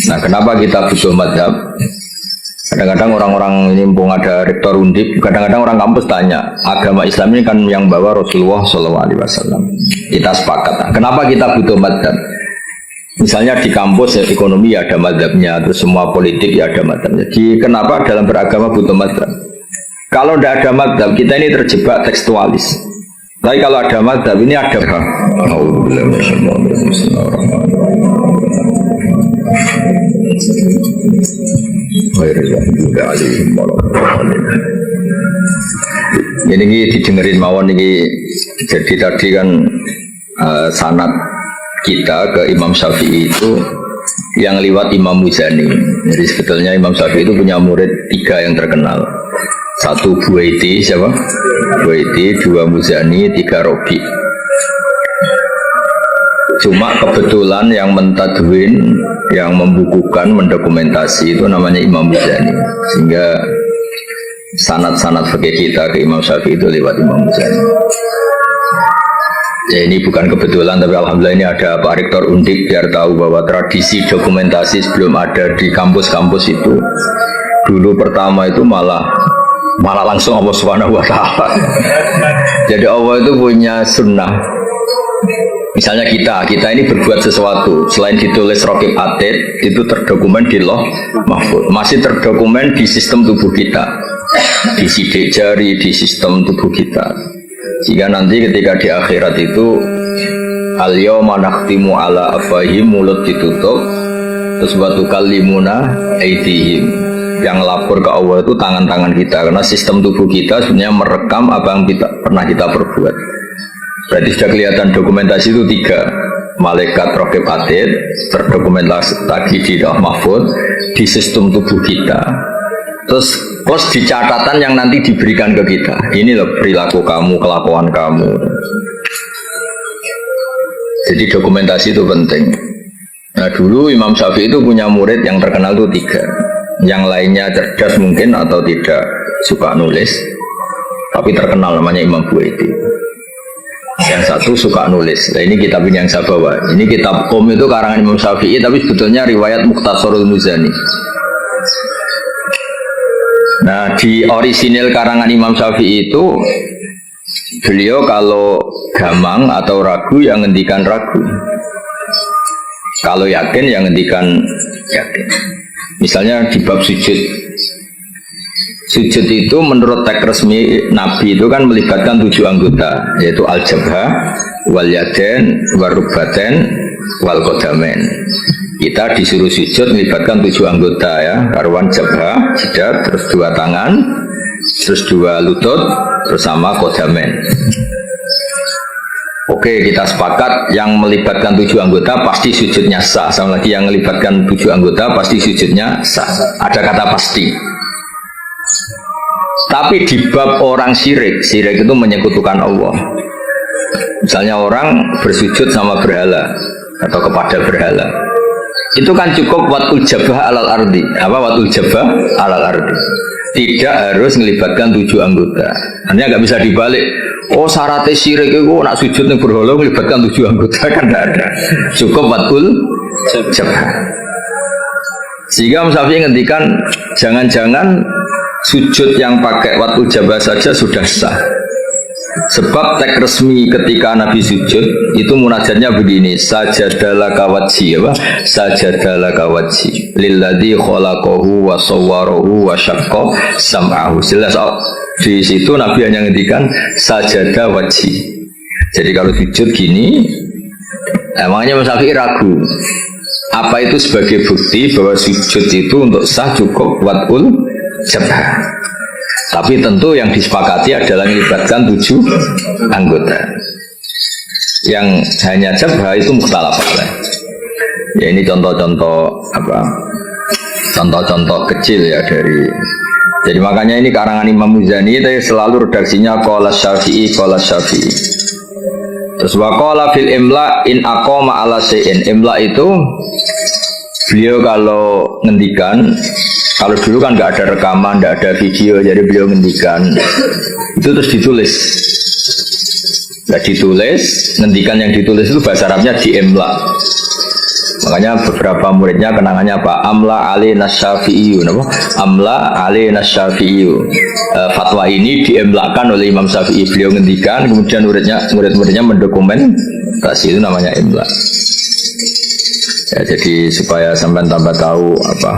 Nah, kenapa kita butuh madhab? Kadang-kadang orang-orang ini mumpung ada rektor undip, kadang-kadang orang kampus tanya, agama Islam ini kan yang bawa Rasulullah SAW. Kita sepakat. Kenapa kita butuh madhab? Misalnya di kampus ya, ekonomi ya ada madhabnya, terus semua politik ya ada madhabnya. Jadi kenapa dalam beragama butuh madhab? Kalau tidak ada madhab, kita ini terjebak tekstualis. Tapi kalau ada madhab, ini ada ini didengerin mawon ini. Jadi tadi kan sanad kita ke Imam Syafi'i itu yang lewat Imam Muzani. Jadi sebetulnya Imam Syafi'i itu punya murid 3 yang terkenal. 1 Buaiti, siapa? Buaiti, 2 Muzani, 3 Robi. Cuma kebetulan yang mentadwin, yang membukukan, mendokumentasi itu namanya Imam Muzani. Sehingga sanad-sanad fikih kita ke Imam Syafi'i itu lewat Imam Muzani. Ya ini bukan kebetulan, tapi alhamdulillah ini ada Pak Rektor Undip biar tahu bahwa tradisi dokumentasi sebelum ada di kampus-kampus itu dulu pertama itu malah langsung Allah Subhanahu wa Ta'ala. Jadi Allah itu punya sunnah. Misalnya kita ini berbuat sesuatu, selain ditulis Raqib Atid, itu terdokumen di Lauh Mahfuz, masih terdokumen di sistem tubuh kita, di sidik jari, di sistem tubuh kita. Sehingga nanti ketika di akhirat itu al-yawma nakhtimu ala afwahihim, mulut ditutup, terus wa tukallimuna aydihim, yang lapor ke Allah itu tangan-tangan kita, karena sistem tubuh kita sebenarnya merekam apa yang pernah kita perbuat. Berarti sudah kelihatan dokumentasi itu 3. Malaikat Raqib Atid terdokumentasi lagi di Lauh Mahfuz, di sistem tubuh kita. Terus plus di catatan yang nanti diberikan ke kita. Ini loh perilaku kamu, kelakuan kamu. Jadi dokumentasi itu penting. Nah dulu Imam Syafi'i itu punya murid yang terkenal itu 3. Yang lainnya cerdas mungkin atau tidak suka nulis, tapi terkenal namanya Imam Buaiti. Yang 1 suka nulis. Nah ini kitab ini yang saya bawa. Ini kitab itu karangan Imam Syafi'i, tapi sebetulnya riwayat Mukhtasarul Muzani. Nah di orisinil karangan Imam Syafi'i itu beliau kalau gamang atau ragu yang ngendikan ragu, kalau yakin yang ngendikan yakin. Misalnya di bab sujud itu menurut teks resmi Nabi itu kan melibatkan 7 anggota, yaitu al-jabha, wal yaden, warubaten, wal qadamen. Kita disuruh sujud melibatkan 7 anggota ya, karuan jabha, jidat, terus 2 tangan, terus 2 lutut, terus sama qadamen. Oke, kita sepakat yang melibatkan 7 anggota pasti sujudnya sah. Sama lagi yang melibatkan 7 anggota pasti sujudnya sah. Ada kata pasti. Tapi di bab orang syirik itu menyekutukan Allah. Misalnya orang bersujud sama berhala atau kepada berhala, itu kan cukup watul jabah alal ardi. Apa watul jabah alal ardi? Tidak harus melibatkan 7 anggota. Artinya nggak bisa dibalik. Oh syaratnya syirik itu nak sujud yang berhala melibatkan 7 anggota, kan tidak ada. Cukup watul jabah. Sehingga Imam Syafi'i ngendikan jangan-jangan sujud yang pakai watul jabah saja sudah sah. Sebab teks resmi ketika Nabi sujud itu munajatnya begini, sajadalah kawatji, apa? Sajadalah kawatji lilladzi khalaqahu wa sawwarahu wa syaqqa sam'ahu. Jelas di situ Nabi hanya ngendikan sajadah wajhi. Jadi kalau sujud gini, emangnya Mas Syafi'i ragu. Apa itu sebagai bukti bahwa sujud itu untuk sah cukup watul jabah. Tapi tentu yang disepakati adalah melibatkan 7 anggota. Yang hanya jabah itu mukhtalaf. Ya ini contoh-contoh apa? Contoh-contoh kecil ya dari. Jadi makanya ini karangan Imam Muzani itu selalu redaksinya qala Syafi'i qala Syafi'i. Terus waqala fil imla in aqama ala syai'in. Imla itu beliau kalau ngendikan, kalau dulu kan nggak ada rekaman, nggak ada video, jadi beliau ngendikan itu terus ditulis. Nggak ditulis, ngendikan yang ditulis itu bahasa Arabnya diimla. Makanya beberapa muridnya kenangannya apa? Amla alina Syafi'i, apa? Amla alina Syafi'i. Fatwa ini diemlakan oleh Imam Syafi'i. Beliau ngendikan, kemudian murid-muridnya mendokumentasi, itu namanya imla. Ya, jadi supaya sampai tambah tahu apa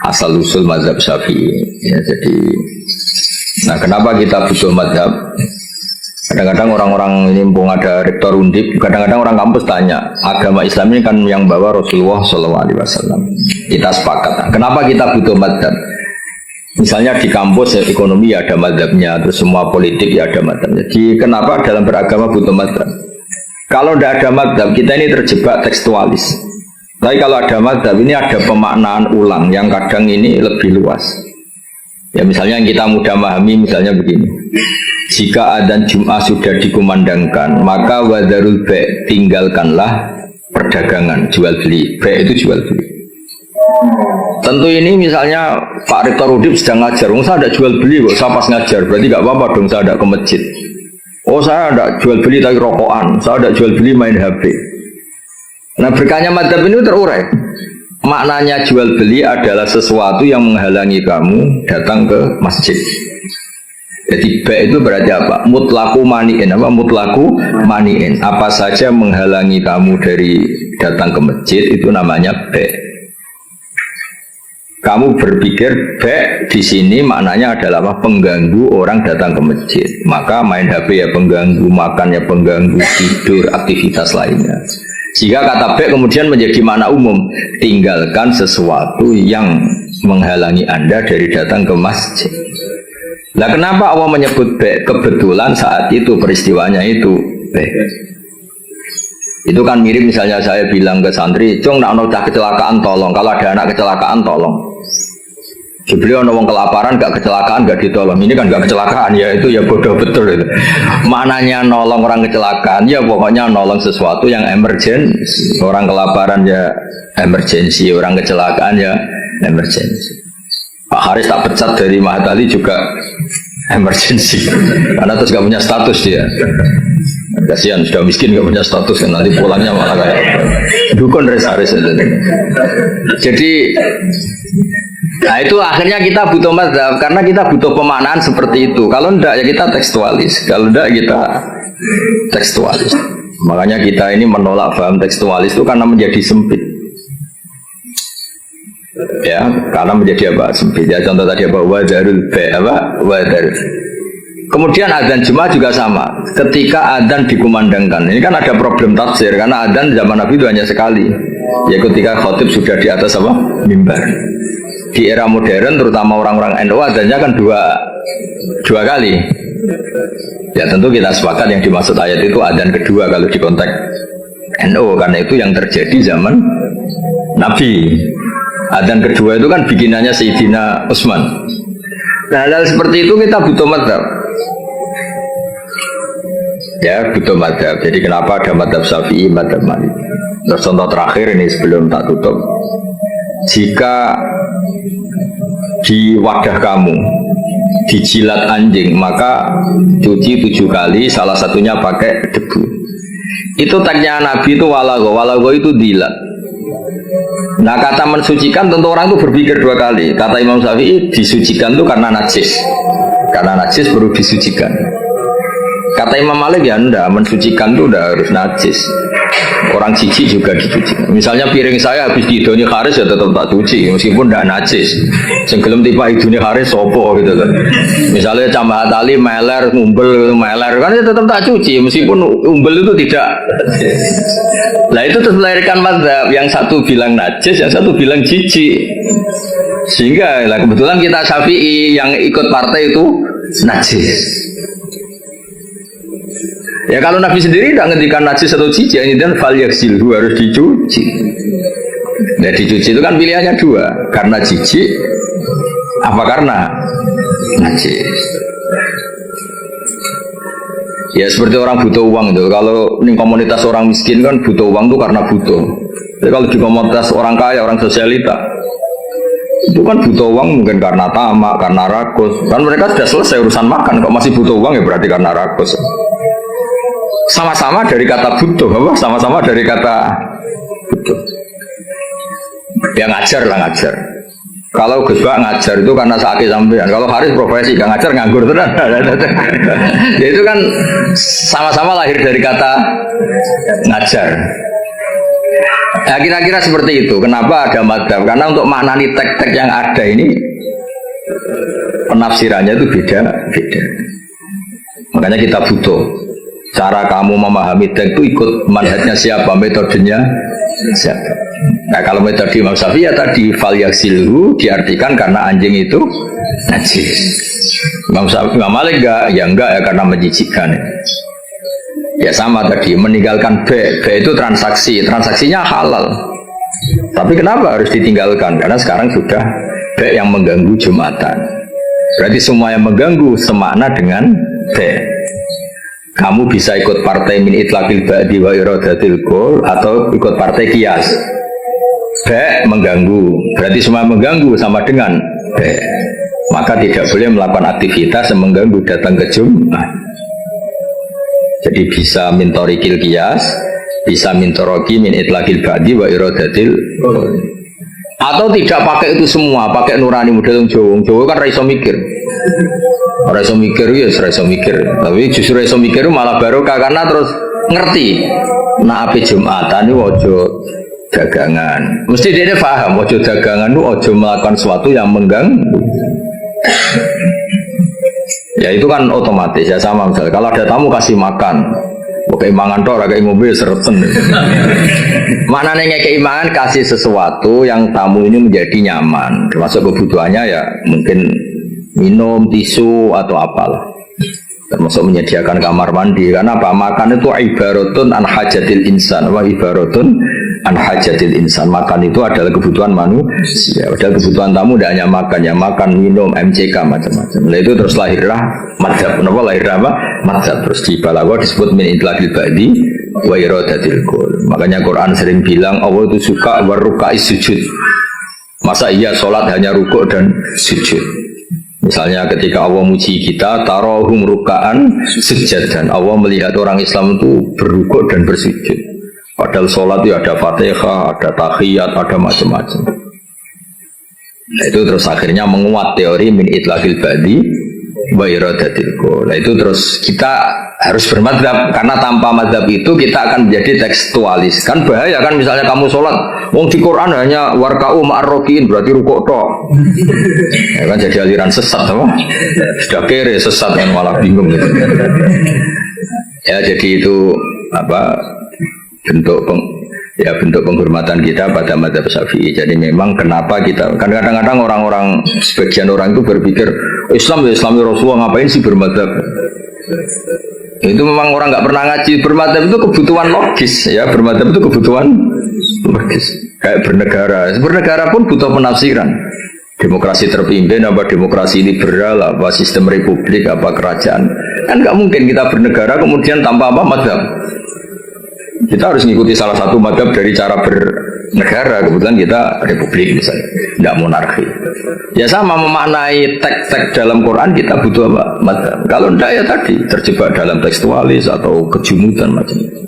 asal usul mazhab Syafi'i. Ya, jadi, nah kenapa kita butuh mazhab? Kadang-kadang orang-orang ini mumpung ada rektor undip, kadang-kadang orang kampus tanya, agama Islam ini kan yang bawa Rasulullah SAW. Kita sepakat. Kenapa kita butuh mazhab? Misalnya di kampus ya, ekonomi ya ada mazhabnya, terus semua politik ya ada mazhabnya. Jadi kenapa dalam beragama butuh mazhab? Kalau tidak ada mazhab, kita ini terjebak tekstualis. Tapi kalau ada mazhab, ini ada pemaknaan ulang yang kadang ini lebih luas. Ya misalnya yang kita mudah memahami, misalnya begini. Jika adzan Jum'ah sudah dikumandangkan, maka wadarul bai', tinggalkanlah perdagangan, jual beli. Bai' itu jual beli. Tentu ini misalnya Pak Rektor Udip sedang ngajar, saya ada jual beli kok, saya pas ngajar, berarti gak apa-apa dong saya ada ke masjid. Oh saya ada jual beli tapi rokokan, saya ada jual beli main HP. Nah berkahnya madzhab ini terurai. Maknanya jual beli adalah sesuatu yang menghalangi kamu datang ke masjid. Jadi ba' itu berarti apa? Mutlaku mani'in. Apa mutlaku mani'in? Apa saja menghalangi kamu dari datang ke masjid itu namanya ba'. Kamu berpikir ba' di sini maknanya adalah apa? Pengganggu orang datang ke masjid. Maka main HP ya pengganggu, makan ya pengganggu, tidur, aktivitas lainnya. Jika kata ba' kemudian menjadi makna umum, tinggalkan sesuatu yang menghalangi Anda dari datang ke masjid. Nah kenapa Allah menyebut ba'? Kebetulan saat itu peristiwanya itu ba'. Itu kan mirip misalnya saya bilang ke santri, "Cung, nak ono kecelakaan tolong. Kalau ada anak kecelakaan tolong." Beliau ono wong kelaparan gak kecelakaan gak ditolong. Ini kan gak kecelakaan ya, itu ya bodoh betul itu. Maknanya nolong orang kecelakaan ya pokoknya nolong sesuatu yang emergency. Orang kelaparan ya emergency, orang kecelakaan ya emergency. Pak Haris tak pecat dari Mahatali juga emergency karena terus gak punya status dia. Kasihan sudah miskin gak punya status kan, nanti pulangnya malah kayak dukun Haris. Jadi nah itu akhirnya kita butuh mazhab karena kita butuh pemaknaan seperti itu. Kalau enggak ya kita tekstualis, kalau enggak kita tekstualis. Makanya kita ini menolak paham tekstualis itu karena menjadi sempit. Ya, karena menjadi apa? Sempit. Ya, contoh tadi apa? Wadarul bai', apa? Wadarul. Kemudian adzan Jumat juga sama. Ketika adzan dikumandangkan, ini kan ada problem tafsir karena adzan zaman Nabi itu hanya sekali. Ya ketika khotib sudah di atas apa? Mimbar. Di era modern terutama orang-orang NU adzannya kan dua kali. Ya tentu kita sepakat yang dimaksud ayat itu adzan kedua kalau di konteks NU karena itu yang terjadi zaman Nabi. Adzan kedua itu kan bikinannya Sayyidina Utsman. Nah, hal seperti itu kita butuh mazhab. Ya, butuh mazhab. Jadi kenapa ada mazhab Syafi'i, mazhab Maliki? Terus contoh terakhir ini sebelum tak tutup. Jika di wadah kamu dijilat anjing, maka cuci 7 kali, salah satunya pakai debu. Itu tagnya Nabi itu walago itu dilat. Nah kata mensucikan tentu orang itu berpikir 2 kali. Kata Imam Syafi'i disucikan itu karena najis. Karena najis baru disucikan. Kata Imam Malik ya enggak, mensucikan itu udah harus najis. Orang cici juga dicuci. Misalnya piring saya habis dihidoni haris ya tetap tak cuci meskipun enggak najis. Senggelem tiba hidoni haris sopo gitu kan. Misalnya cambahat tali meler, ngumbel meler kan ya tetap tak cuci meskipun umbel itu tidak. Nah itu terus melahirkan mazhab, yang satu bilang najis, yang satu bilang cici. Sehingga lah kebetulan kita Syafi'i yang ikut partai itu najis. Ya kalau Nabi sendiri tidak ngendikan najis atau cici, ini dan fal yaksilhu harus dicuci. Nah dicuci itu kan pilihannya 2, karena cici apa karena najis. Ya seperti orang butuh uang itu. Kalau ini komunitas orang miskin kan butuh uang itu karena butuh. Jadi kalau di komunitas orang kaya, orang sosialita itu kan butuh uang mungkin karena tamak, karena rakus. Kan mereka sudah selesai urusan makan, kok masih butuh uang ya berarti karena rakus. Sama-sama dari kata butuh, apa? Sama-sama dari kata butuh. Ya ngajar lah ngajar. Kalau Gus Bak ngajar itu karena sakit sampean. Kalau Haris profesi gak ngajar nganggur tenan. Ya itu kan sama-sama lahir dari kata ngajar. Ya kira-kira seperti itu. Kenapa ada madzhab? Karena untuk maknani teks-teks yang ada ini penafsirannya itu beda. Makanya kita butuh cara kamu memahami teks itu ikut manhajnya siapa, metodenya siapa. Nah kalau metode Imam Syafi'i ya tadi fal yaksilhu diartikan karena anjing itu najis. Imam Malik enggak ya karena menjijikkan. Ya sama tadi meninggalkan B itu transaksinya halal. Tapi kenapa harus ditinggalkan? Karena sekarang sudah B yang mengganggu Jumatan. Berarti semua yang mengganggu semakna dengan B. Kamu bisa ikut partai min itlaqil ba'di wa iradatil qul atau ikut partai qiyas. B mengganggu, berarti semua mengganggu sama dengan B. Maka tidak boleh melakukan aktivitas yang mengganggu datang ke Jumat. Jadi bisa mintorikil qiyas, bisa mintoroki min itlaqil ba'di wa iradatil qul. Atau tidak pakai itu semua, pakai nurani model Jawa kan raiso mikir. Raiso mikir ya, raiso mikir. Tapi justru raiso mikir malah barokah karena terus ngerti. Nah api Jumatan itu ojo dagangan. Mesti dia paham ojo dagangan itu ojo melakukan sesuatu yang mengganggu. Ya itu kan otomatis ya sama misalnya. Kalau ada tamu kasih makan. Keimangan toh, kayak mobil sereten. Maknanya keimangan kasih sesuatu yang tamu ini menjadi nyaman. Termasuk kebutuhannya ya mungkin minum, tisu atau apalah. Termasuk menyediakan kamar mandi. Karena apa? Makan itu ibaratun an hajatil insan. Wa ibaratun an hajatil insan. Makan itu adalah kebutuhan manusia. Padahal kebutuhan tamu tidak hanya makan, ya makan, minum, MCK macam-macam. Nah itu terus lahirlah madzhab. Kenapa lahirlah apa? Madzhab. Terus di Balaghah disebut min itlaqil ba'di wa iradatil qul. Makanya Quran sering bilang Allah itu suka waruka'is sujud. Masa iya sholat hanya rukuk dan sujud? Misalnya ketika Allah muji kita, tarohum ruka'an sujadan. Allah melihat orang Islam itu berrukuk dan bersujud. Padahal sholat itu ada fatihah, ada tahiyat, ada macam-macam. Nah, itu terus akhirnya menguat teori min itlaqil ba'di wa iradatil qul. Nah, itu terus kita harus bermadzhab karena tanpa madzhab itu kita akan menjadi tekstualis. Kan bahaya kan misalnya kamu sholat, wong di Quran hanya warka'u ma'arrokin berarti rukuk tok. Ya kan jadi aliran sesat apa? Sudah kere sesat yang malah bingung gitu. Ya jadi itu apa bentuk penghormatan kita pada madzhab Syafi'i. Jadi memang kenapa kita kan kadang-kadang orang-orang sebagian orang itu berpikir Islam ya Islami Rasulullah ngapain sih bermadzhab? Itu memang orang nggak pernah ngaji. Bermadzhab itu kebutuhan logis ya, bermadzhab itu kebutuhan logis. Kayak bernegara pun butuh penafsiran. Demokrasi terpimpin apa demokrasi liberal apa sistem republik apa kerajaan. Kan nggak mungkin kita bernegara kemudian tanpa apa madzhab. Kita harus mengikuti salah satu madzhab dari cara bernegara. Kebetulan kita republik misalnya, tidak monarki. Ya sama memaknai teks-teks dalam Quran kita butuh apa? Madzhab. Kalau tidak ya tadi terjebak dalam tekstualis atau kejumutan macam-macam.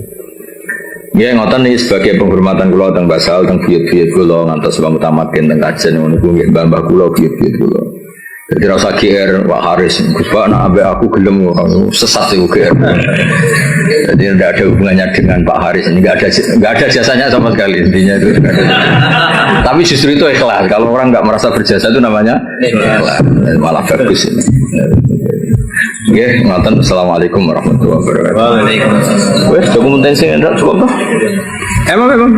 Ya ngoten nih sebagai penghormatan kula teng basal teng buyut-buyut kula ngantos wong utamaken teng kajen ngono kuwi nggih mbah kula buyut-buyut kula. Jadi rasa GR Pak Haris, Gus Pak nak ambek aku gelem sesat itu GR. Jadi tidak ada hubungannya dengan Pak Haris ini, nggak ada jasanya sama sekali intinya itu. Tapi justru itu ikhlas. Kalau orang nggak merasa berjasa itu namanya ikhlas, malah bagus ini. Oke, ngoten. Assalamualaikum warahmatullahi wabarakatuh. Waalaikumsalam. Wes dokumentasi enggak cukup toh? Emang.